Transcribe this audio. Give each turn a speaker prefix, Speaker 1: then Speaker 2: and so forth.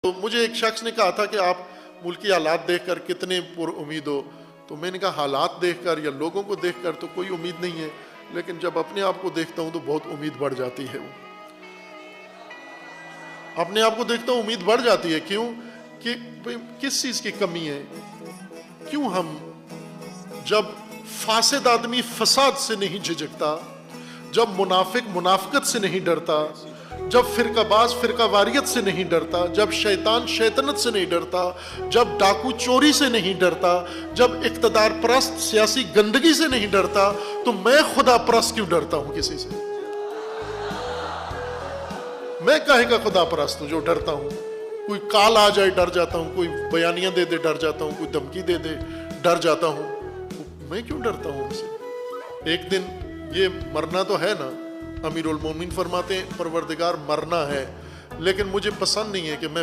Speaker 1: تو مجھے ایک شخص نے کہا تھا کہ آپ ملکی حالات دیکھ کر کتنے پر امید ہو. تو میں نے کہا حالات دیکھ کر یا لوگوں کو دیکھ کر تو کوئی امید نہیں ہے، لیکن جب اپنے آپ کو دیکھتا ہوں تو بہت امید بڑھ جاتی ہے. اپنے آپ کو دیکھتا ہوں امید بڑھ جاتی ہے. کیوں؟ کہ کس چیز کی کمی ہے؟ کیوں ہم جب فاسد آدمی فساد سے نہیں جھجکتا، جب منافق منافقت سے نہیں ڈرتا، جب فرقہ باز فرقہ واریت سے نہیں ڈرتا، جب شیطان شیطنت سے نہیں ڈرتا، جب ڈاکو چوری سے نہیں ڈرتا، جب اقتدار پرست سیاسی گندگی سے نہیں ڈرتا، تو میں خدا پرست کیوں ڈرتا ہوں کسی سے؟ میں کاہے کا خدا پرست ہوں جو ڈرتا ہوں؟ کوئی کال آ جائے ڈر جاتا ہوں، کوئی بیانیاں دے دے ڈر جاتا ہوں، کوئی دھمکی دے دے ڈر جاتا ہوں. میں کیوں ڈرتا ہوں ان سے؟ ایک دن یہ مرنا تو ہے نا. امیر المومنین فرماتے ہیں پروردگار مرنا ہے، لیکن مجھے پسند نہیں ہے کہ میں